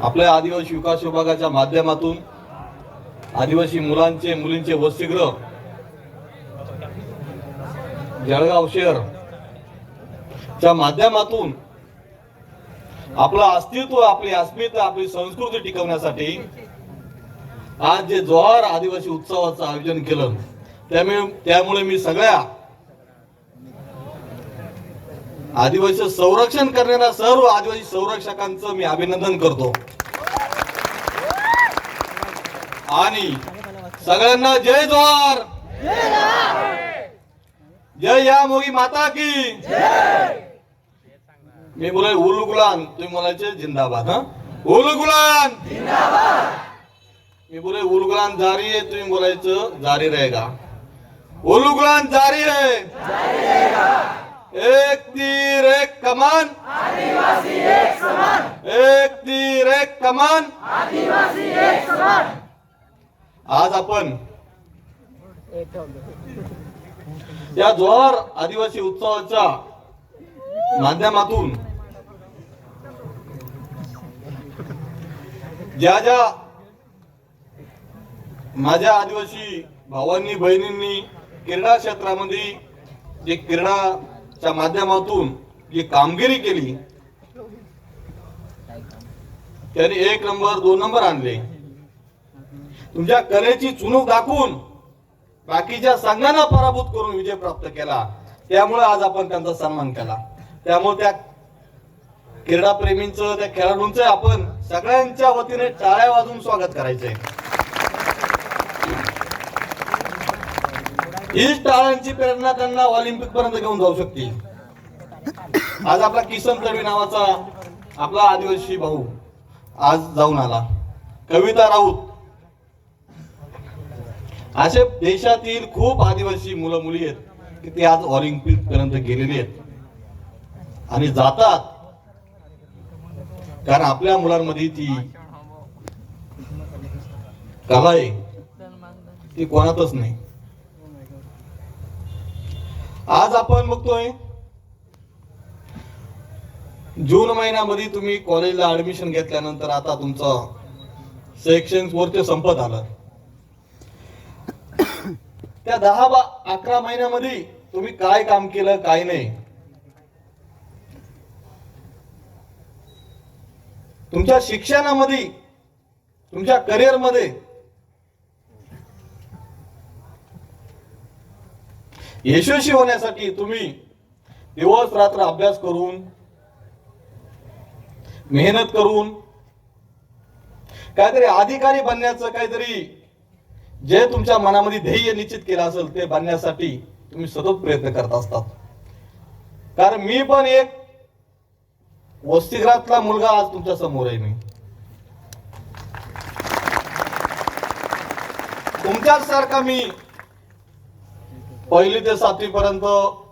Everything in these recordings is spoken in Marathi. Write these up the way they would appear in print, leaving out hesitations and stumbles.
आपल्या आदिवासी विकास विभागाच्या माध्यमातून आदिवासी मुलांचे मुलींचे वसतिगृह जळगाव शहर च्या माध्यमातून आपलं अस्तित्व, आपली अस्मिता, आपली संस्कृती टिकवण्यासाठी आज जे जोहार आदिवासी उत्सवाचं आयोजन केलं, त्यामुळे मी सगळ्या आदिवासी संरक्षण करणाऱ्या सर्व आदिवासी संरक्षकांचं मी अभिनंदन करतो आणि सगळ्यांना जय जोहार, जय या मोगी माता की मी बोले उलुगुलान, तुम्ही बोलायचे जिंदाबाद. हा, उलुगुलान जिंदाबाद. मी बोले उलुगुलान जारी है, तुम्ही बोलायचं जारी रहेगा. उलुगुलान जारी है, जारी रहेगा. एक तीर एक कमान, आदिवासी एक समान. एक तीर एक कमान, आदिवासी एक समान. आज आपण या जोहार आदिवासी उत्सवाच्या माध्यमातून ज्या ज्या माझ्या आदिवासी भावांनी बहिणींनी क्रीडा क्षेत्रामध्ये जे क्रीडाच्या माध्यमातून जी कामगिरी केली, त्यांनी 1 नंबर 2 नंबर आणले. तुमच्या कलेची चुणूक दाखवून बाकीच्या संघांना पराभूत करून विजय प्राप्त केला. त्यामुळे आज आपण त्यांचा सन्मान केला. त्यामुळे त्या क्रीडा प्रेमींचं, त्या खेळाडूंचं आपण सगळ्यांच्या वतीने टाळ्या वाजवून स्वागत करायचंय. हीच टाळ्यांची प्रेरणा त्यांना ऑलिम्पिक पर्यंत घेऊन जाऊ शकते. आज आपला किसन तडवी नावाचा आपला आदिवासी भाऊ आज जाऊन आला. कविता राऊत, असे देशातील खूप आदिवासी मुलं मुली आहेत की ते आज ऑलिम्पिक पर्यंत गेलेली आहेत आणि जातात, कारण आपल्या मुलांमध्ये ती कला आहे, ती कोणातच नाही. आज आपण बघतोय जून महिन्यामध्ये तुम्ही कॉलेजला ऍडमिशन घेतल्यानंतर आता तुमचं शैक्षणिक वर्ष संपत आलं. त्या 10-11 महिन्यामध्ये तुम्ही काय काम केलं, काय नाही, तुमच्या शिक्षणामध्ये, तुमच्या करिअर मध्ये यशस्वी होण्यासाठी तुम्ही दिवस रात्र अभ्यास करून, मेहनत करून, काहीतरी अधिकारी बनण्याचं काहीतरी जे तुमच्या मनामध्ये ध्येय निश्चित केलं असेल ते बनण्यासाठी तुम्ही सतत प्रयत्न करत असतात. कारण मी पण एक वसतिगृहातला मुलगा आज तुमच्या समोर आहे. मी तुमच्याच सारखा मी 1ली ते 7वी पर्यंत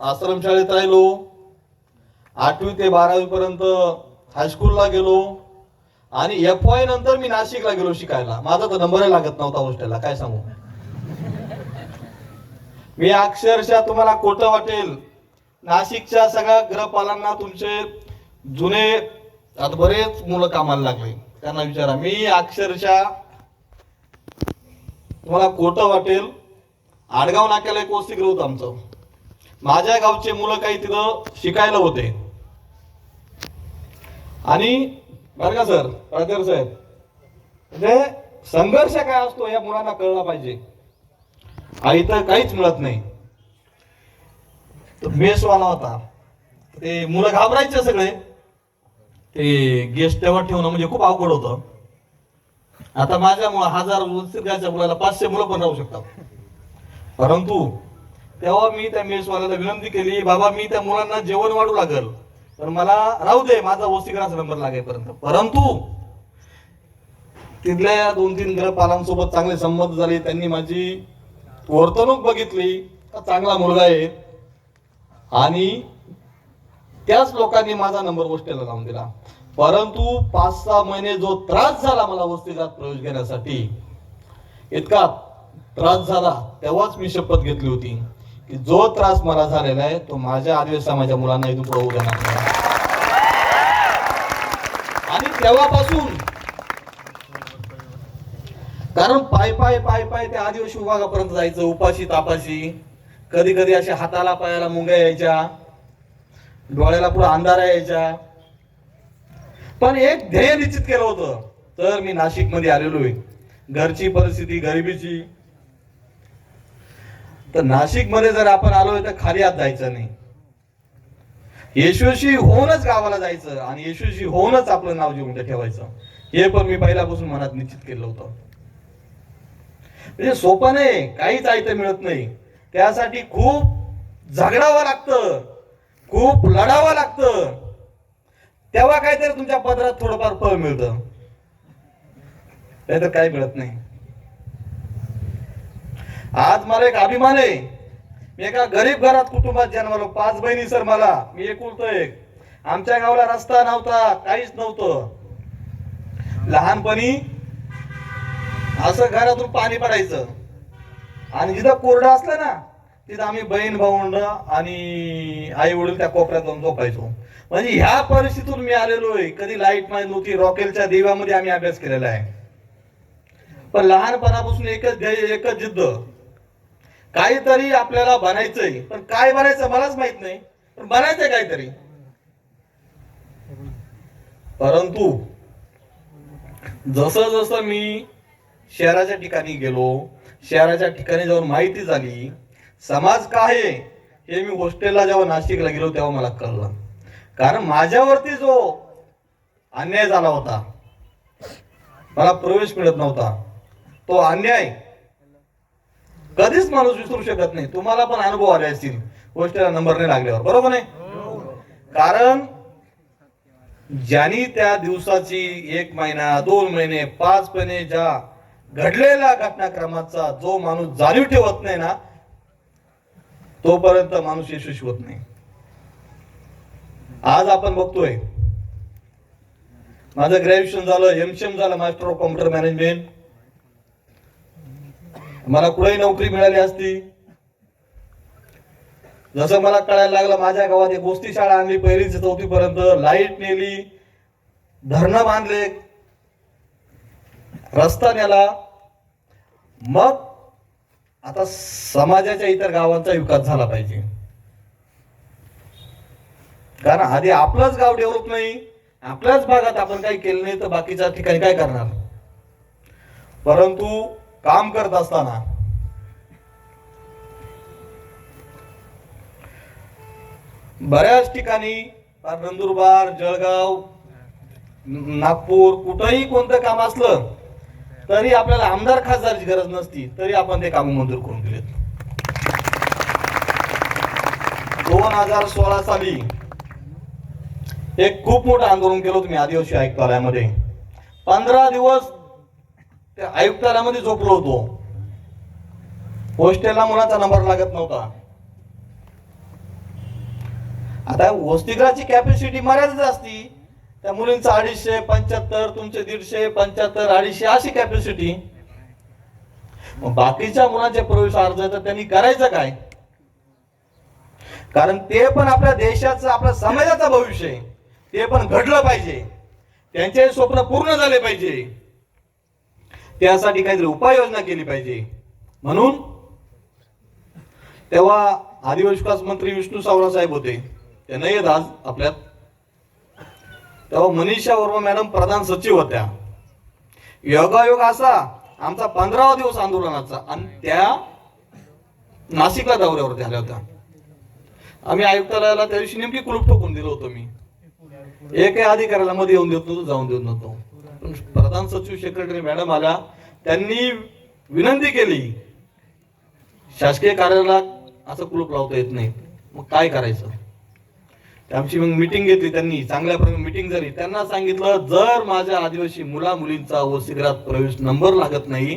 आश्रमशाळेत राहिलो, 8वी ते 12वी पर्यंत हायस्कूलला गेलो आणि FY नंतर मी नाशिकला गेलो शिकायला. माझा तर नंबरही लागत नव्हता हॉस्टेलला, काय सांगू. मी अक्षरशः, तुम्हाला खोटं वाटेल, नाशिकच्या सगळ्या गृहपालांना तुमचे जुने आता बरेच मुलं कामाला लागले, त्यांना विचारा. मी अक्षरशः, तुम्हाला खोटं वाटेल, आडगाव नाक्याला एक वसतिगृह होतं आमचं. माझ्या गावचे मुलं काही तिथं शिकायला होते आणि बरं का सर, राजेर साहेब, म्हणजे संघर्ष काय असतो या मुलांना कळला पाहिजे. इथं काहीच मिळत नाही. मेसवाला होता, ते मुलं घाबरायचे सगळे. ते गेस्ट तेव्हा ठेवणं म्हणजे खूप अवघड होतं. आता माझ्यामुळे 1000 वसतिगृहाच्या मुलाला 500 मुलं पण राहू शकतात. परंतु तेव्हा मी त्या मेसवाल्याला विनंती केली, बाबा मी त्या मुलांना जेवण वाढू लागल, तर मला राहू दे, माझा वसतिगृहाचा नंबर लागेपर्यंत. परंतु तिथल्या 2-3 गृहपालांसोबत चांगले संबंध झाले. त्यांनी माझी वर्तणूक बघितली, चांगला मुलगा आहे, आणि त्याच लोकांनी माझा नंबर हॉस्टेलला लावून दिला. परंतु 5-6 महिने जो त्रास झाला मला वसतिगृहात प्रवेश घेण्यासाठी, इतका त्रास झाला, तेव्हाच मी शपथ घेतली होती की जो त्रास मला झालेला आहे तो माझ्या आदिवासी समाजाच्या मुलांना इथून पुढे होऊ देणार नाही. तेव्हापासून, कारण पाय पाय पाय पाय त्या आदिवासी विभागापर्यंत जायचं, उपाशी तापाशी, कधी कधी अशा हाताला पायाला मुंग्या यायच्या, डोळ्याला पुढे अंधारा यायच्या, पण एक ध्येय निश्चित केलं होतं. तर मी नाशिक मध्ये आलेलो आहे, घरची परिस्थिती गरिबीची, तर नाशिक मध्ये जर आपण आलोय तर खाली हात जायचं नाही, यशस्वी होऊनच गावाला जायचं आणि यशस्वी होऊनच आपलं नाव जिवंत ठेवायचं. हे पण मी पहिल्यापासून मनात निश्चित केलं होतं. म्हणजे सोपं नाही, काहीच आयतं मिळत नाही, त्यासाठी खूप झगडावं लागतं, खूप लढावं लागतं, तेव्हा काहीतरी तुमच्या पदरात थोडंफार फळ मिळतं, नाहीतर काही मिळत नाही. आज मला एक अभिमान आहे, मी एका गरीब घरात कुटुंबात जन्मलो, 5 बहिणी सर मला, मी एकुलता एक. आमच्या गावाला रस्ता नव्हता, काहीच नव्हतं. लहानपणी असं घरातून पाणी पडायचं आणि जिथं कोरडं असलं ना तिथं आम्ही बहीण भावंड आणि आई वडील त्या कोपऱ्यात जाऊन झोपायचो. म्हणजे ह्या परिस्थितीतून मी आलेलो आहे. कधी लाईट माहीत नव्हती, रॉकेलच्या देवामध्ये आम्ही अभ्यास केलेला आहे. पण लहानपणापासून एकच ध्येय, एकच जिद्द, काहीतरी आपल्याला बनायचंय. पण काय बनायचं मलाच माहित नाही, पण बनायचंय काहीतरी. परंतु जसं जसं मी शहराच्या ठिकाणी गेलो, शहराच्या ठिकाणी जाऊन माहिती झाली समाज काय आहे, हे मी हॉस्टेलला जेव्हा नाशिकला गेलो तेव्हा मला कळलं. कारण माझ्यावरती जो अन्याय झाला होता, मला प्रवेश मिळत नव्हता, तो अन्याय कधीच माणूस विसरू शकत नाही. तुम्हाला पण अनुभव आले असतील हॉस्टेलला नंबर नाही लागल्यावर, बरोबर नाही? कारण ज्यांनी त्या दिवसाची 1 महिना 2 महिने 5 महिने ज्या घडलेल्या घटनाक्रमाचा जो माणूस जाणीव ठेवत नाही ना, तोपर्यंत माणूस यशस्वी होत नाही. आज आपण बघतोय, माझं ग्रॅज्युएशन झालं, MCM झालं, मास्टर ऑफ कॉम्प्युटर मॅनेजमेंट. मला कुठेही नोकरी मिळाली असती. जसं मला कळायला लागलं, माझ्या गावात एक गोष्टी शाळा आणली, 1ली ते 4थी पर्यंत, लाईट नेली, धरणं बांधले, रस्ता नेला. मग आता समाजाच्या इतर गावांचा विकास झाला पाहिजे. कारण आधी आपलंच गाव डेव्हलप नाही, आपल्याच भागात आपण काही केलं नाही तर बाकीच्या ठिकाणी काय करणार. परंतु काम करत असताना बऱ्याच ठिकाणी, नंदुरबार, जळगाव, नागपूर, कुठंही कोणतं काम असलं तरी आपल्याला आमदार खासदारची गरज नसती, तरी आपण ते काम मंजूर करून दिलेत. 2016 साली एक खूप मोठं आंदोलन केलं होतं मी आदिवासी आयुक्तालयामध्ये. 15 दिवस त्या आयुक्तालयामध्ये झोपलो होतो. हॉस्टेलला मुलाचा नंबर लागत नव्हता. आता वसतिगृहाची कॅपॅसिटी मर्यादित असती, त्या मुलींचा 250, 75, तुमचे 150, 75, 250 अशी कॅपॅसिटी. मग बाकीच्या मुलांचे प्रवेश अर्ज तर त्यांनी करायचं काय? कारण ते पण आपल्या देशाचं, आपल्या समाजाचं भविष्य आहे, ते पण घडलं पाहिजे, त्यांचे स्वप्न पूर्ण झाले पाहिजे, त्यासाठी काहीतरी उपाययोजना केली पाहिजे. म्हणून तेव्हा आदिवासी विकास मंत्री विष्णू सावरा साहेब होते, ते नाही आहेत आज आपल्यात. तेव्हा मनीषा वर्मा मॅडम प्रधान सचिव होत्या. योगायोग असा आमचा 15वा दिवस आंदोलनाचा, आणि त्या नाशिकला दौऱ्यावरती आल्या होत्या. आम्ही आयुक्तालयाला त्या दिवशी नेमकी कुलूप ठोकून दिलं होतं. मी एकही अधिकाऱ्याला मध्ये येऊन देत नव्हतो, जाऊन देत नव्हतो. पण प्रधान सचिव सेक्रेटरी मॅडम आल्या, त्यांनी विनंती केली, शासकीय कार्यालयाला असं कुलूप लावता येत नाही, मग काय करायचं. आमची मग मीटिंग घेतली त्यांनी, चांगल्या प्रकारे मीटिंग झाली. त्यांना सांगितलं, जर माझ्या आदिवासी मुला मुलींचा वसतिगृहात प्रवेश नंबर लागत नाही,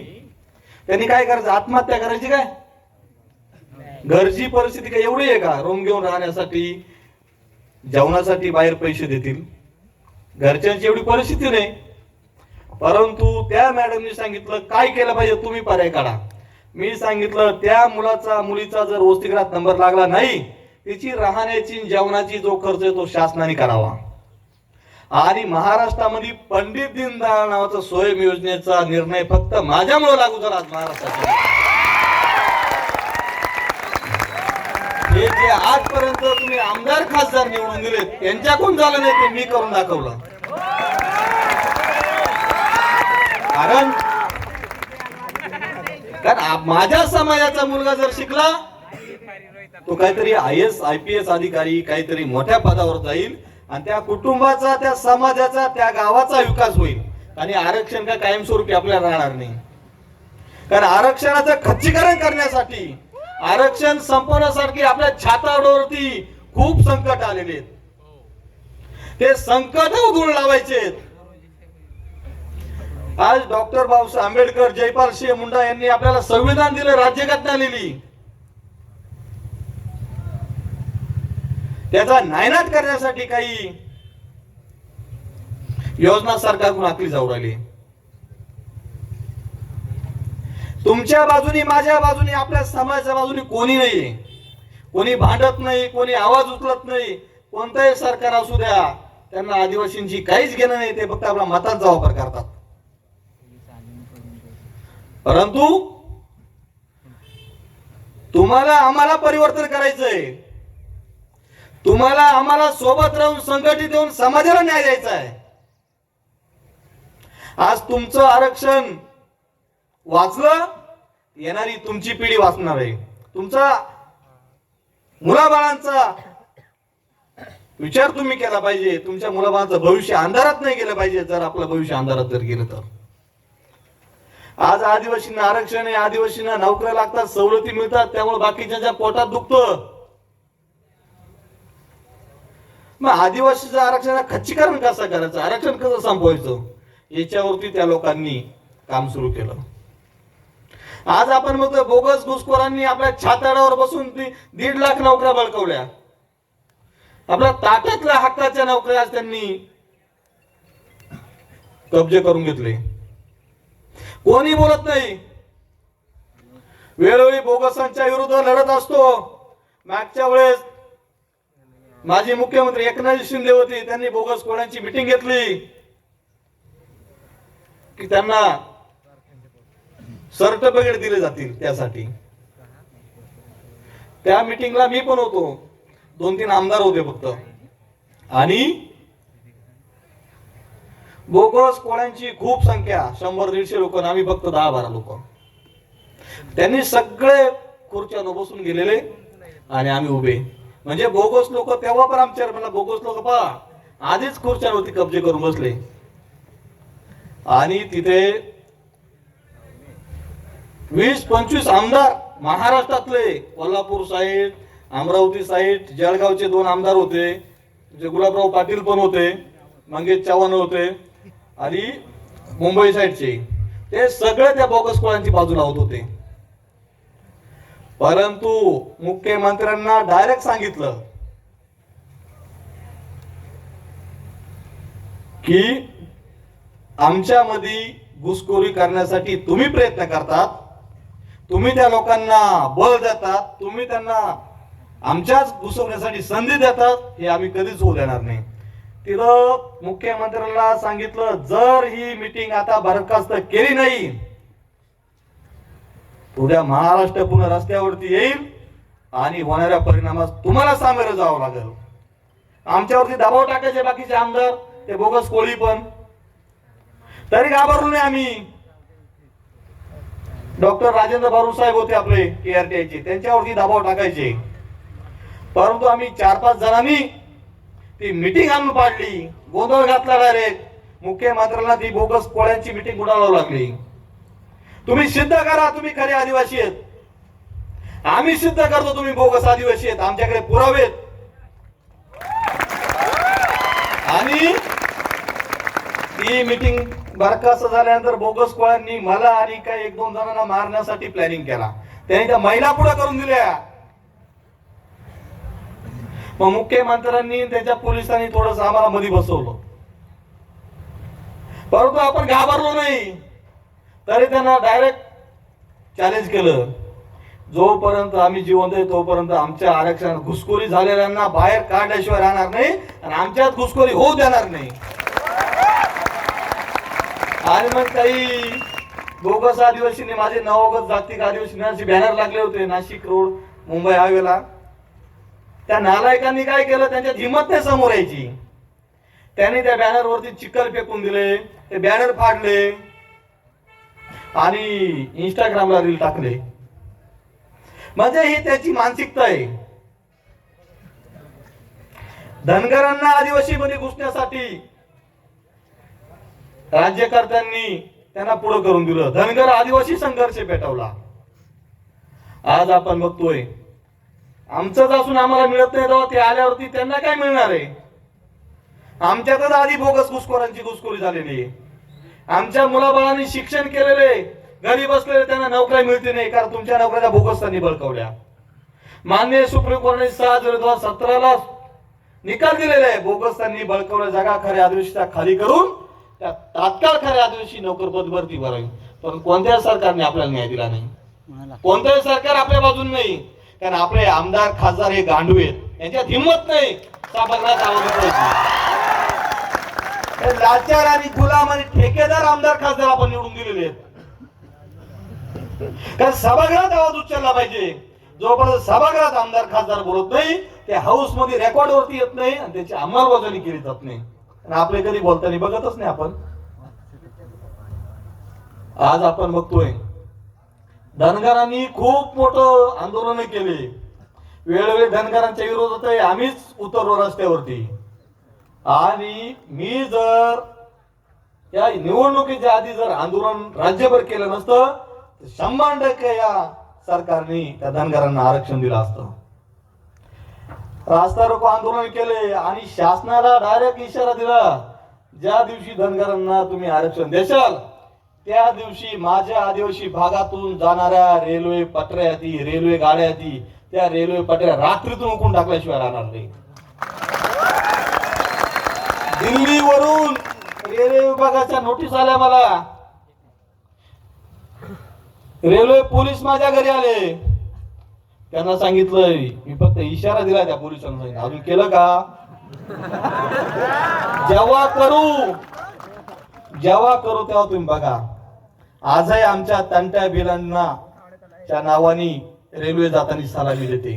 त्यांनी काय करायचं, आत्महत्या करायची काय? घरची परिस्थिती काय एवढी आहे का रूम घेऊन राहण्यासाठी, जेवणासाठी बाहेर पैसे देतील? घरच्यांची एवढी परिस्थिती नाही. परंतु त्या मॅडमनी सांगितलं, काय केलं पाहिजे, तुम्ही पर्याय काढा. मी सांगितलं, त्या मुलाचा मुलीचा जर वसतिगृहात नंबर लागला नाही, त्याची राहण्याची जेवणाची जो खर्च आहे तो शासनाने करावा. आणि महाराष्ट्रामध्ये पंडित दीनदयाळ नावाचा स्वयं योजनेचा निर्णय फक्त माझ्यामुळे लागू झाला आज महाराष्ट्रात. हे जे आजपर्यंत तुम्ही आमदार खासदार निवडून दिले त्यांच्याकडून झालं नाही ते मी करून दाखवलं. कारण माझ्या समाजाचा मुलगा जर शिकला तो काहीतरी IAS IPS अधिकारी काहीतरी मोठ्या पदावर जाईल आणि त्या कुटुंबाचा त्या समाजाचा त्या गावाचा विकास होईल. आणि आरक्षण का कायमस्वरूपी आपल्याला राहणार नाही. कारण आरक्षणाचं खच्चीकरण करण्यासाठी आरक्षण संपवण्यासाठी आपल्या छातावरती खूप संकट आलेले आहेत. ते संकट उधळून लावायचे. आज डॉक्टर बाबासाहेब आंबेडकर जयपाल सिंह मुंडा यांनी आपल्याला संविधान दिलं, राज्यघटना लिहिली. त्याचा नायनाट करण्यासाठी काही योजना सरकारकडून आखली जाऊ राहिली. तुमच्या बाजूनी माझ्या बाजूनी आपल्या समाजाच्या बाजूनी कोणी नाहीये. कोणी भांडत नाही, कोणी आवाज उचलत नाही. कोणताही सरकार असू द्या त्यांना आदिवासींची काहीच घेणं नाही. ते फक्त आपल्या मतांचा वापर करतात. परंतु तुम्हाला आम्हाला परिवर्तन करायचंय. तुम्हाला आम्हाला सोबत राहून संघटित होऊन समाजाला न्याय द्यायचा आहे. आज तुमचं आरक्षण वाचलं, येणारी तुमची पिढी वाचणार आहे. तुमचा मुलाबाळांचा विचार तुम्ही केला पाहिजे. तुमच्या मुलाबाळांचं भविष्य अंधारात नाही गेलं पाहिजे. जर आपलं भविष्य अंधारात जर गेलं तर आज आदिवासींना आरक्षण आहे, आदिवासींना नोकऱ्या लागतात, सवलती मिळतात, त्यामुळे बाकीच्या पोटात दुखतं. मग आदिवासीचं आरक्षण खच्चीकरण कसं करायचं, आरक्षण कसं संपवायचं याच्यावरती त्या लोकांनी काम सुरू केलं. आज आपण म्हणतो बोगस घुसखोरांनी आपल्या छाताडावर बसून 1.5 लाख नोकऱ्या बळकावल्या. आपल्या ताटातल्या हक्काच्या नोकऱ्या आज त्यांनी कब्जे करून घेतले. कोणी बोलत नाही. वेळोवेळी बोगसांच्या विरुद्ध लढत असतो. मागच्या वेळेस माजी मुख्यमंत्री एकनाथ शिंदे होते, त्यांनी बोगस कोणाची मीटिंग घेतली की त्यांना सर्टिफिकेट दिले जातील. त्यासाठी त्या मीटिंगला मी पण होतो. 2-3 आमदार होते फक्त. आणि बोगस कोळ्यांची खूप संख्या 100-150 लोक, आम्ही फक्त 10-12 लोक. त्यांनी सगळे खुर्च्यावर बसून गेलेले आणि आम्ही उभे. म्हणजे बोगस लोक तेव्हा पण आमच्यावर मला बोगस लोक पहा आधीच खुर्च्यांवरती कब्जे करून बसले. आणि तिथे 20-25 आमदार महाराष्ट्रातले, कोल्हापूर साईड, अमरावती साईड, जळगावचे 2 आमदार होते, गुलाबराव पाटील पण होते, मंगेश चव्हाण होते आणि मुंबई साईडचे, ते सगळे त्या बोगस कोळ्यांची बाजू लावत होते. परंतु मुख्यमंत्र्यांना डायरेक्ट सांगितलं की आमच्यामध्ये घुसखोरी करण्यासाठी तुम्ही प्रयत्न करतात, तुम्ही त्या लोकांना बळ देतात, तुम्ही त्यांना आमच्याच घुसवण्यासाठी संधी देतात, हे आम्ही कधीच होऊ देणार नाही. तिथं मुख्यमंत्र्यांना सांगितलं जर ही मीटिंग आता बरखास्त केली नाही उद्या महाराष्ट्र पुन्हा रस्त्यावरती येईल आणि होणाऱ्या परिणामास तुम्हाला सामोरं जावं लागेल. आमच्यावरती दबाव टाकायचे बाकीचे आमदार, ते बोगस कोळी पण, तरी घाबरलो नाही आम्ही. डॉक्टर राजेंद्र बारू साहेब होते आपले KRTI, त्यांच्यावरती दबाव टाकायचे. परंतु आम्ही 4-5 जणांनी ती मीटिंग आणून पाडली, गोंधळ घातला डायरेक्ट. मुख्यमंत्र्यांना ती बोगस कोळ्यांची मीटिंग उडावावी लागली. तुम्ही सिद्ध करा तुम्ही खरे आदिवासी आहेत. आम्ही सिद्ध करतो तुम्ही बोगस आदिवासी आहेत, आमच्याकडे पुरावे आहेत. आणि ती मीटिंग बरखास्त झाल्यानंतर बोगस कोळ्यांनी मला आणि काही 1-2 जणांना मारण्यासाठी प्लॅनिंग केला. त्यांनी त्या महिला पुढे करून दिल्या. मग मुख्यमंत्र्यांनी त्याच्या पोलिसांनी थोडंसं आम्हाला मध्ये बसवलं. परंतु आपण घाबरलो नाही. तरी त्यांना डायरेक्ट चॅलेंज केलं, जोपर्यंत आम्ही जिवंत आहे तोपर्यंत आमच्या आरक्षणात घुसखोरी झालेल्यांना बाहेर काढल्याशिवाय राहणार नाही आणि आमच्यात घुसखोरी होऊ देणार नाही. आणि मग काही बोगस आदिवासीने माझे नवगत जागतिक आदिवासी दिनाचे बॅनर लागले होते नाशिक रोड मुंबई हायवेला. त्या नालायकांनी काय केलं, त्यांच्या हिंमत नाही समोर यायची. त्यांनी त्या बॅनर वरती चिखल फेकून दिले, ते बॅनर फाडले आणि इंस्टाग्रामला रील टाकले. म्हणजे ही त्याची मानसिकता आहे. धनगरांना आदिवासी मध्ये घुसण्यासाठी राज्यकर्त्यांनी त्यांना पुढे करून दिलं. धनगर आदिवासी संघर्ष पेटवला. आज आपण बघतोय आमचंच असून आम्हाला मिळत नाही, तेव्हा ते आल्यावरती त्यांना काय मिळणार आहे. आमच्यातच आधी बोगस घुसखोरांची घुसखोरी झालेली आहे. आमच्या मुलाबाळांनी शिक्षण केलेले घरी बसलेले त्यांना नोकऱ्या मिळते नाही, कारण तुमच्या नोकऱ्या बोगसांनी बळकावल्या. माननीय सुप्रीम कोर्टाने 6/2017 निकाल दिलेला आहे. बोगसांनी बळकावल्या जागा खऱ्या आदिवासीच्या खाली करून त्या तात्काळ खऱ्या आदिवासी नोकर पद भरती भरावी. पण कोणत्याही सरकारने आपल्याला न्याय दिला नाही. कोणत्याही सरकार आपल्या बाजून नाही, कारण आपले आमदार खासदार हे गांडू आहेत. यांच्यात हिंमत नाही सभागृहात आवाज उठवायची. लाचार आणि गुलाम आणि ठेकेदार आमदार खासदार आपण निवडून दिलेले आहेत. कारण सभागृहात आवाज उचलला पाहिजे. जोपर्यंत सभागृहात आमदार खासदार बोलत नाही, ते हाऊस मध्ये रेकॉर्ड वरती येत नाही आणि त्याची अंमलबजावणी केली जात नाही. आणि आपले कधी बोलताना बघतच नाही आपण. आज आपण बघतोय धनगरांनी खूप मोठं आंदोलन केले. वेळोवेळी धनगरांच्या विरोधात आम्हीच उतरलो रस्त्यावरती. आणि मी जर या निवडणुकीच्या आधी जर आंदोलन राज्यभर केलं नसतं, 100% या सरकारने त्या धनगरांना आरक्षण दिलं असतं. रास्ता रोको आंदोलन केले आणि शासनाला डायरेक्ट इशारा दिला, ज्या दिवशी धनगरांना तुम्ही आरक्षण देशाल त्या दिवशी माझ्या आदिवासी भागातून जाणाऱ्या रेल्वे पटऱ्या ती रेल्वे गाड्या ती त्या रेल्वे पटऱ्या रात्रीतून उकळून टाकल्याशिवाय राहणार नाही. दिल्लीवरून रेल्वे विभागाच्या नोटीस आल्या मला. रेल्वे पोलीस माझ्या घरी आले. त्यांना सांगितलंय, मी फक्त इशारा दिला त्या पोलिसांना, सांगितलं अजून केलं का. जेव्हा करू तेव्हा तुम्ही बघा. आजही आमच्या तंट्या बिलांना च्या नावाने रेल्वे जाताना सलामी देते.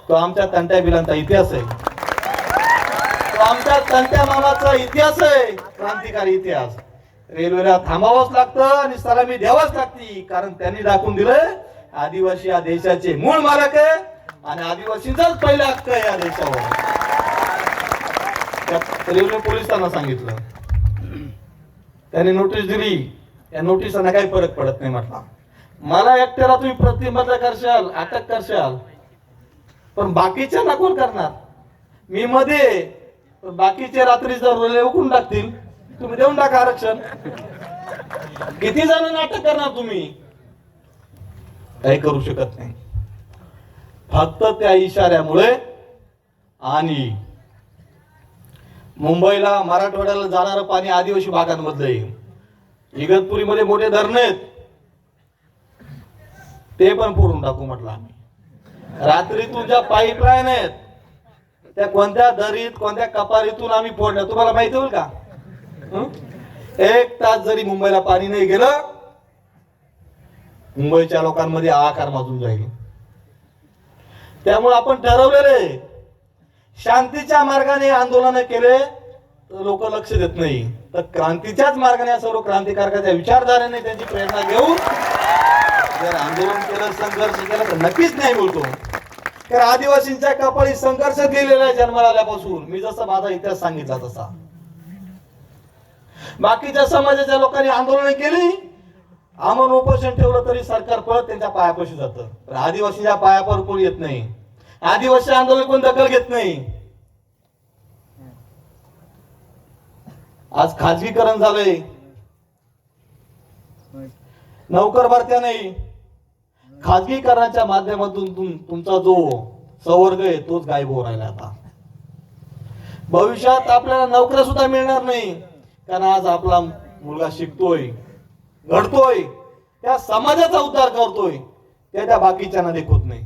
तो आमच्या तंट्या बिलांचा इतिहास आहे. आमच्या तंट्या मामाचा इतिहास आहे, क्रांतिकारी इतिहास. रेल्वेला थांबावंच लागतं आणि सलामी द्यावाच लागती, कारण त्यांनी दाखवून दिलंय आदिवासी या देशाचे मूळ मालक आहे आणि आदिवासींचाच पहिला हक्क आहे या देशावर. रेल्वे पोलिसांना सांगितलं, त्यांनी नोटीस दिली. या नोटिसांना काही फरक पडत नाही. म्हटला मला एकट्याला तुम्ही प्रतिबंध करशाल, अटक करशाल, पण बाकीच्या कोण करणार. मी मध्ये, बाकीचे रात्री जर रेल्वे उकळून टाकतील, तुम्ही देऊन टाका आरक्षण. किती जण नाटक करणार तुम्ही. काही करू शकत नाही. फक्त त्या इशाऱ्यामुळे. आणि मुंबईला मराठवाड्याला जाणारं पाणी आदिवासी भागांमधलं आहे. इगतपुरीमध्ये मोठे धरण आहेत, ते पण फोडून टाकू म्हटलं आम्ही. रात्रीतून ज्या पाईपलाईन आहेत त्या कोणत्या दरीत कोणत्या कपारीतून आम्ही फोडल्या तुम्हाला माहिती होईल का. 1 तास जरी मुंबईला पाणी नाही गेलं, मुंबईच्या लोकांमध्ये आकार माजून जाईल. त्यामुळे आपण ठरवलेले शांतीच्या मार्गाने आंदोलन केले तर लोक लक्ष देत नाही, तर क्रांतीच्याच मार्गाने सर्व क्रांतिकारकाच्या विचारधारेने त्यांची प्रेरणा घेऊन जर आंदोलन केलं, संघर्ष केला तर नक्कीच नाही बोलतो. कारण आदिवासींच्या कपाळी संघर्ष दिलेला आहे जन्माला आल्यापासून. मी जसं माझा इतिहास सांगितला तसा बाकीच्या समाजाच्या लोकांनी आंदोलन केली, आमरण उपोषण ठेवलं तरी सरकार परत त्यांच्या पायापाशी जातं. पण आदिवासीच्या पायावर कोणी येत नाही. आदिवासी आंदोलन कोण दखल घेत नाही. आज खाजगीकरण झालंय, नोकर भरत्या नाही. खाजगीकरणाच्या माध्यमातून तुमचा जो संवर्ग आहे तोच गायब होऊ राहिला. आता भविष्यात आपल्याला नोकऱ्या सुद्धा मिळणार नाही, कारण आज आपला मुलगा शिकतोय, घडतोय, त्या समाजाचा उद्धार करतोय, त्या बाकीच्यांना देखत नाही.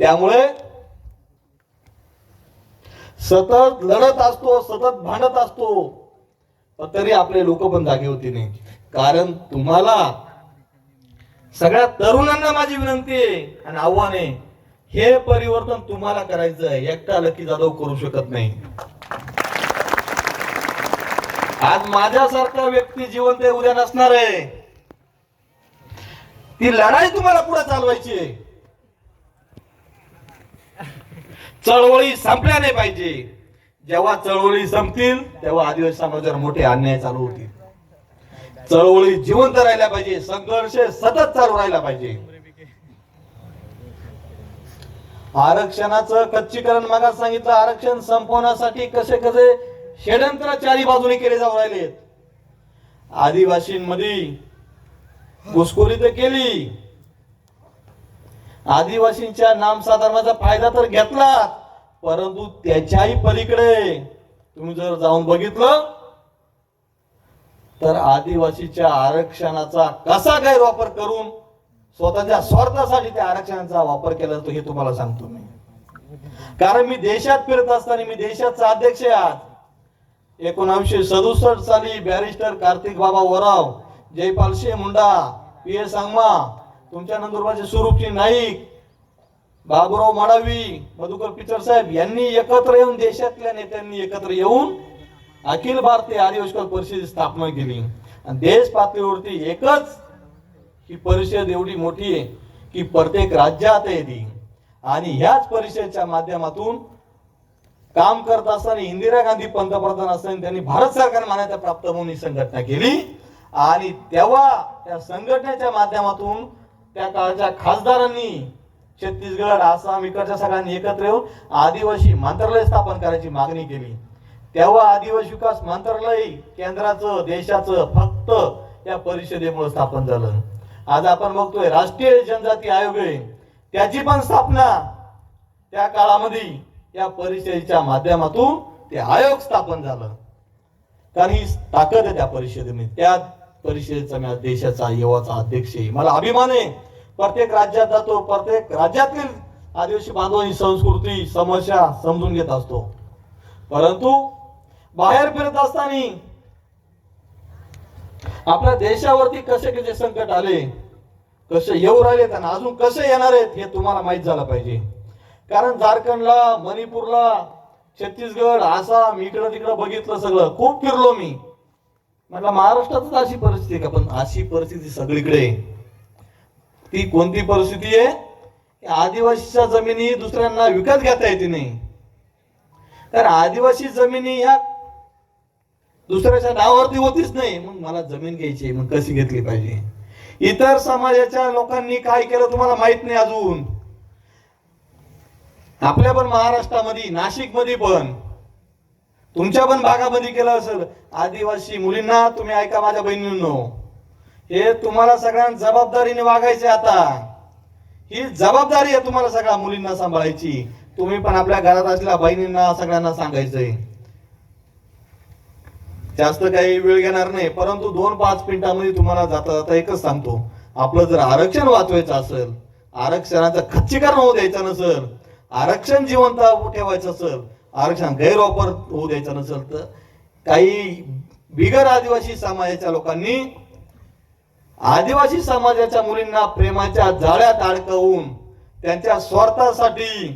त्यामुळे सतत लढत असतो, सतत भांडत असतो. पण तरी आपले लोक पण जागे होती नाही. कारण तुम्हाला सगळ्या तरुणांना माझी विनंती आहे आणि आव्हान आहे, हे परिवर्तन तुम्हाला करायचं आहे, एकटा लकी जाधव करू शकत नाही. आज माझ्यासारखा व्यक्ती जिवंत आहे, उद्या नसणार आहे. ती लढाई तुम्हाला पुढे चालवायची आहे. चळवळी संपल्या नाही पाहिजे. जेव्हा चळवळी संपतील तेव्हा आदिवासी समाजावर मोठे अन्याय चालू होतील. चळवळी जिवंत राहिल्या पाहिजे, संघर्ष सतत चालू राहिला पाहिजे. आरक्षणाचं कच्चीकरण मागास सांगितलं, आरक्षण संपवण्यासाठी कसे कसे षडयंत्र चारी बाजूने केले जाऊ राहिलेत. आदिवासींमध्ये घुसखोरी तर केली, आदिवासींच्या नामसाधर्माचा फायदा तर घेतला, परंतु त्याच्याही पलीकडे तुम्ही जर जाऊन बघितलं तर आदिवासीच्या आरक्षणाचा कसा गैरवापर करून स्वतःच्या स्वार्थासाठी त्या आरक्षणाचा वापर केला जातो हे तुम्हाला सांगतो मी. कारण मी देशात फिरत असताना, मी देशाचा अध्यक्ष आहे आज. 1967 साली बॅरिस्टर कार्तिक बाबा वराव, जयपाल सिंह मुंडा, पी.ए. सांगमा, तुमच्या नंदुरबारचे स्वरूपसिंह नाईक, बाबुराव माडावी, मधुकर पिचड साहेब यांनी एकत्र येऊन, देशातल्या नेत्यांनी एकत्र येऊन अखिल भारतीय आदिवासी परिषदेची स्थापना केली. आणि देश पातळीवरती एकच ही परिषद एवढी मोठी आहे की प्रत्येक राज्यात येते. आणि ह्याच परिषदेच्या माध्यमातून काम करत असताना इंदिरा गांधी पंतप्रधान असताना त्यांनी भारत सरकार मान्यता प्राप्त म्हणून ही संघटना केली. आणि तेव्हा त्या संघटनेच्या माध्यमातून त्या काळच्या खासदारांनी छत्तीसगड, आसाम इकडच्या सगळ्यांनी एकत्र येऊन आदिवासी मंत्रालय स्थापन करायची मागणी केली. तेव्हा आदिवासी विकास मंत्रालय केंद्राचं, देशाचं फक्त या परिषदेमुळे स्थापन झालं. आज आपण बघतोय राष्ट्रीय जनजाती आयोग आहे, त्याची पण स्थापना त्या काळामध्ये या परिषदेच्या माध्यमातून ते आयोग स्थापन झालं. कारण ही ताकद आहे त्या परिषदेमध्ये. त्या परिषदेचा मी देशाचा युवाचा अध्यक्ष आहे. मला अभिमान आहे. प्रत्येक राज्यात जातो, प्रत्येक राज्यातील आदिवासी बांधवांची संस्कृती, समस्या समजून घेत असतो. परंतु बाहेर फिरत असताना आपल्या देशावरती कसे कसे संकट आले, कसे येऊ राहिले आणि अजून कसे येणार आहेत हे तुम्हाला माहित झालं पाहिजे. कारण झारखंडला, मणिपूरला, छत्तीसगड, आसाम इकडं तिकडं बघितलं, सगळं खूप फिरलो मी. म्हटलं महाराष्ट्रातच अशी परिस्थिती का? पण अशी परिस्थिती सगळीकडे. ती कोणती परिस्थिती आहे? आदिवासीच्या जमिनी दुसऱ्यांना विकत घेता येते नाही. कारण आदिवासी जमिनी ह्या दुसऱ्याच्या नावावरती होतीच नाही. मग मला जमीन घ्यायची, मग कशी घेतली पाहिजे? इतर समाजाच्या लोकांनी काय केलं तुम्हाला माहित नाही अजून. आपल्या पण महाराष्ट्रामध्ये, नाशिक मध्ये पण, तुमच्या पण भागामध्ये केलं असेल. आदिवासी मुलींना तुम्ही ऐका माझ्या बहिणींनो, हे तुम्हाला सगळ्यांना जबाबदारीने वागायचे. आता ही जबाबदारी आहे तुम्हाला सगळ्या मुलींना सांभाळायची. तुम्ही पण आपल्या घरात असलेल्या बहिणींना सगळ्यांना सांगायचंय. जास्त काही वेळ घेणार नाही, परंतु 2-5 मिनिटांमध्ये तुम्हाला जाता जाता एकच सांगतो. आपलं जर आरक्षण वाचवायचं असेल, आरक्षणाचं खच्चीकरण होऊ द्यायचं नसेल, आरक्षण जिवंत ठेवायचं असेल, आरक्षण गैरवापर होऊ द्यायचा नसेल, तर काही बिगर आदिवासी समाजाच्या लोकांनी आदिवासी समाजाच्या मुलींना प्रेमाच्या जाळ्यात अडकवून त्यांच्या स्वार्थासाठी,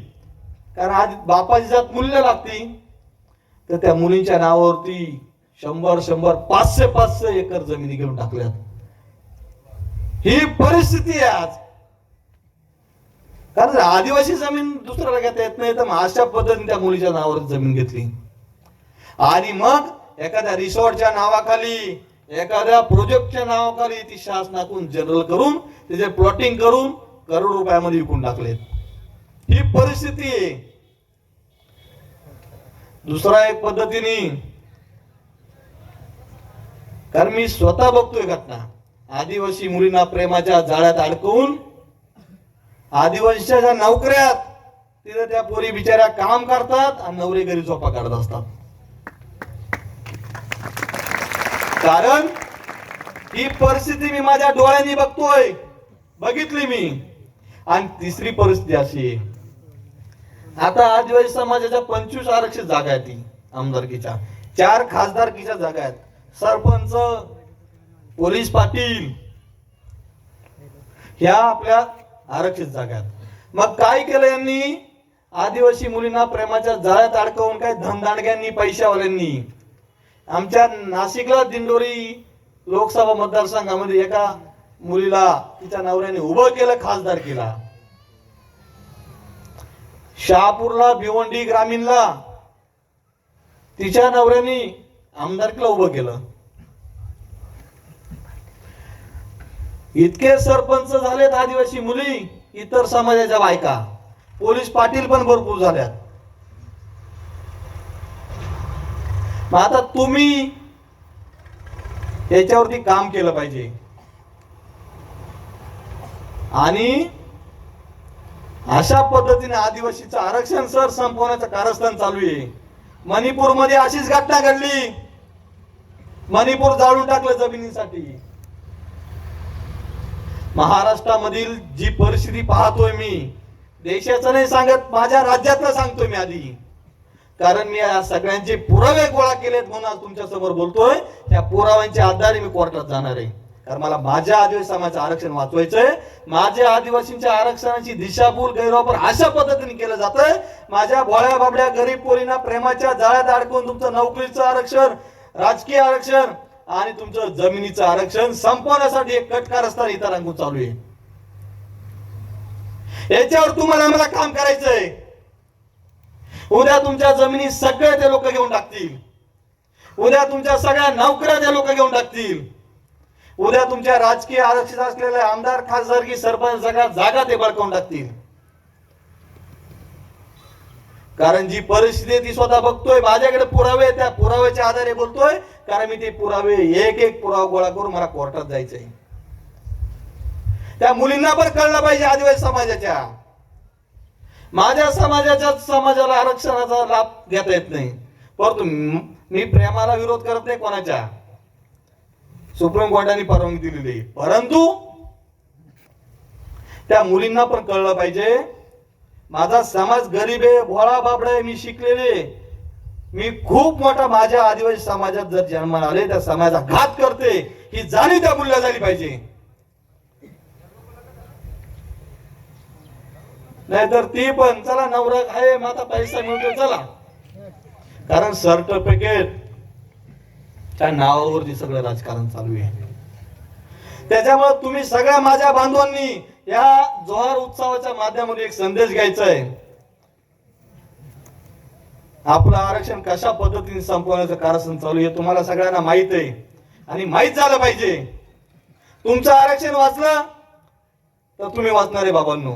कारण आधी बापाची जात मूल्य लागती, तर त्या मुलींच्या नावावरती 100, 500 एकर जमिनी घेऊन टाकल्यात. ही परिस्थिती आहे आज. कारण आदिवासी जमीन दुसऱ्याला घेता येत नाही, तर अशा पद्धतीने त्या मुलीच्या नावावर जमीन घेतली. आणि मग एखाद्या रिसॉर्टच्या नावाखाली, एखाद्या प्रोजेक्टच्या नावाखाली ती शासनाकडून जनरल करून त्याचे प्लॉटिंग करून करोड रुपयामध्ये विकून टाकलेत. ही परिस्थिती आहे. दुसरा एक पद्धतीने, कारण मी स्वतः बघतोय घटना, आदिवासी मुलींना प्रेमाच्या जाळ्यात अडकवून आदिवासीच्या नोकऱ्यात तिथे त्या पोरी बिचाऱ्या काम करतात आणि नवरे घरी झोपा काढत असतात. कारण ही परिस्थिती मी माझ्या डोळ्यांनी बघितली मी. आणि तिसरी परिस्थिती अशी आहे, आता आदिवासी समाजाच्या 25 आरक्षित जागा आहेत, ती आमदारकीच्या 4 खासदारकीच्या जागा आहेत. सरपंच, पोलीस पाटील ह्या आपल्या आरक्षित जागात. मग काय केलं यांनी? आदिवासी मुलींना प्रेमाच्या जाळ्यात अडकवून काय धनदांडग्यांनी, पैशावाल्यांनी आमच्या नाशिकला दिंडोरी लोकसभा मतदारसंघामध्ये एका मुलीला तिच्या नवऱ्याने उभं केलं, खासदार केला. शहापूरला, भिवंडी ग्रामीणला तिच्या नवऱ्याने आमदारकीला उभं केलं. इतके सरपंच झालेत आदिवासी मुली, इतर समाजाच्या बायका, पोलीस पाटील पण भरपूर झाल्यात. मग आता तुम्ही याच्यावरती काम केलं पाहिजे. आणि अशा पद्धतीने आदिवासीचं आरक्षण सर संपवण्याचं कारस्थान चालू आहे. मणिपूर मध्ये अशीच घटना घडली. मणिपूर जाळून टाकलं जमिनीसाठी. महाराष्ट्रामधील जी परिस्थिती पाहतोय मी, देशाचं नाही सांगत, माझ्या राज्यातलं सांगतोय मी आधी, कारण मी या सगळ्यांचे पुरावे गोळा केलेत म्हणून आज तुमच्या समोर बोलतोय. त्या पुराव्यांच्या आधारे मी कोर्टात जाणार आहे, कारण मला माझ्या आदिवासी समाजाचं आरक्षण वाचवायचंय. माझ्या आदिवासींच्या आरक्षणाची दिशाभूल, गैरवापर अशा पद्धतीने केलं जातंय. माझ्या भोळ्या बाबड्या गरीब पोरींना प्रेमाच्या जाळ्यात अडकवून तुमचं नोकरीचं आरक्षण, राजकीय आरक्षण आणि तुमचं जमिनीचं आरक्षण संपवण्यासाठी एक कटकारस्थान इतरांकडून चालू आहे. याच्यावर तुम्हाला मला काम करायचंय. उद्या तुमच्या जमिनी सगळे ते लोक घेऊन टाकतील. उद्या तुमच्या सगळ्या नोकऱ्या ते लोक घेऊन टाकतील. उद्या तुमच्या राजकीय आरक्षित असलेल्या आमदार, खासदारकी, सरपंच सगळ्या जागा ते बळकावून टाकतील. कारण जी परिस्थिती ती स्वतः बघतोय. माझ्याकडे पुरावे, त्या पुराव्याच्या आधारे बोलतोय, कारण मी ते पुरावे एक एक पुरावा गोळा करून मला कोर्टात जायचंय. त्या मुलींना पण कळलं पाहिजे आदिवासी समाजाच्या. माझ्या समाजाला आरक्षणाचा लाभ घेता येत नाही, परंतु मी प्रेमाला विरोध करत नाही कोणाच्या. सुप्रीम कोर्टाने परवानगी दिलेली, परंतु त्या मुलींना पण कळलं पाहिजे माझा समाज गरीब आहे, भोळा बाबडा आहे, मी शिकलेले, मी खूप मोठा माझ्या आदिवासी समाजात जर जन्माला आले त्या समाजाचा घात करते ही जाणीव त्या मुलीला झाली पाहिजे. नाहीतर ती पण चला नवरा आहे, माझा पैसा मिळतो चला, कारण सर्टिफिकेट त्या नावावरती सगळं राजकारण चालू आहे. त्याच्यामुळे तुम्ही सगळ्या माझ्या बांधवांनी या जोहार उत्सवाच्या माध्यमातून एक संदेश घ्यायचा आहे. आपलं आरक्षण कशा पद्धतीने संपवण्याचं कारस्थान चालू आहे तुम्हाला सगळ्यांना माहित आहे आणि माहित झालं पाहिजे. तुमचं आरक्षण वाचलं तर तुम्ही वाचणार आहे बाबांनो.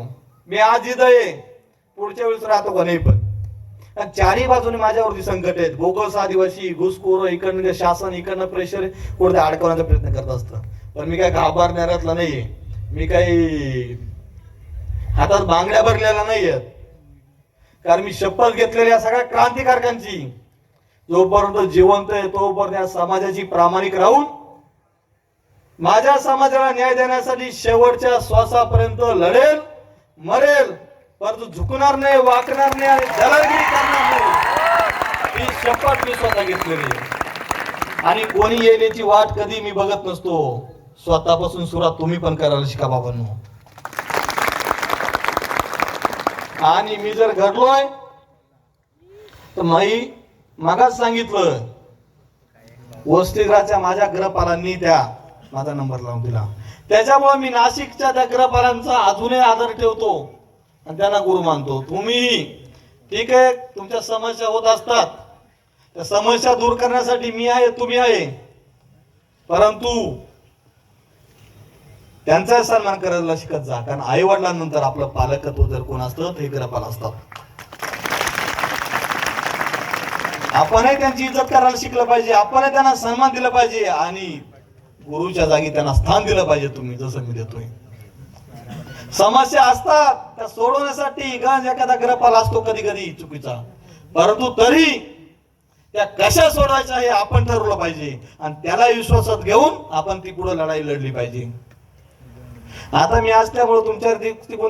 मी आज इथं आहे, पुढच्या वेळेस राहतो का नाही, पण चारही बाजूने माझ्यावरती संकट आहेत. बोगस आदिवासी, घुसखोर, इकडनं शासन, इकडनं प्रेशर, कुठे अडकवण्याचा प्रयत्न करत असतं. पण मी काय घाबरणाऱ्यातला नाहीये. मी काही हातात बांगड्या भरलेल्या नाहीयेत, कारण मी शपथ घेतलेल्या या सगळ्या क्रांतिकारकांची. जोपर्यंत जिवंत आहे तोपर्यंत या समाजाची प्रामाणिक राहून माझ्या समाजाला न्याय देण्यासाठी शेवटच्या श्वासापर्यंत लढेल, मरेल, परंतु झुकणार नाही, वाकणार नाही आणि दलालगिरी करणार नाही. ही शपथ मी स्वतः घेतलेली. आणि कोणी येईल याची वाट कधी मी बघत नसतो. स्वतःपासून सुरुवात तुम्ही पण करायला शिका बाबांनो. आणि मी जर घडलोय तर मागास सांगितलं वसतिगृहाच्या माझ्या गृहपालांनी त्या माझा नंबर लावून दिला. त्याच्यामुळे मी नाशिकच्या त्या गृहपालांचा अजूनही आदर ठेवतो आणि त्यांना गुरु मानतो. तुम्ही ठीक आहे, तुमच्या समस्या होत असतात, त्या समस्या दूर करण्यासाठी मी आहे, तुम्ही आहे, परंतु त्यांचा सन्मान करायला शिकत जा. कारण आई वडिलांनंतर आपलं पालकत्व जर कोण असतं तर हे गृहपाल असतात. आपणही त्यांची इज्जत करायला शिकलं पाहिजे, आपणही त्यांना सन्मान दिला पाहिजे आणि गुरुच्या जागी त्यांना स्थान दिलं पाहिजे. तुम्ही जसं मी देतोय. समस्या असतात त्या सोडवण्यासाठी एखादा गृहपाल असतो कधी कधी चुकीचा, परंतु तरी त्या कशा सोडवायच्या हे आपण ठरवलं पाहिजे आणि त्याला विश्वासात घेऊन आपण ती पुढे लढाई लढली पाहिजे. आता मी असल्यामुळे तुमच्या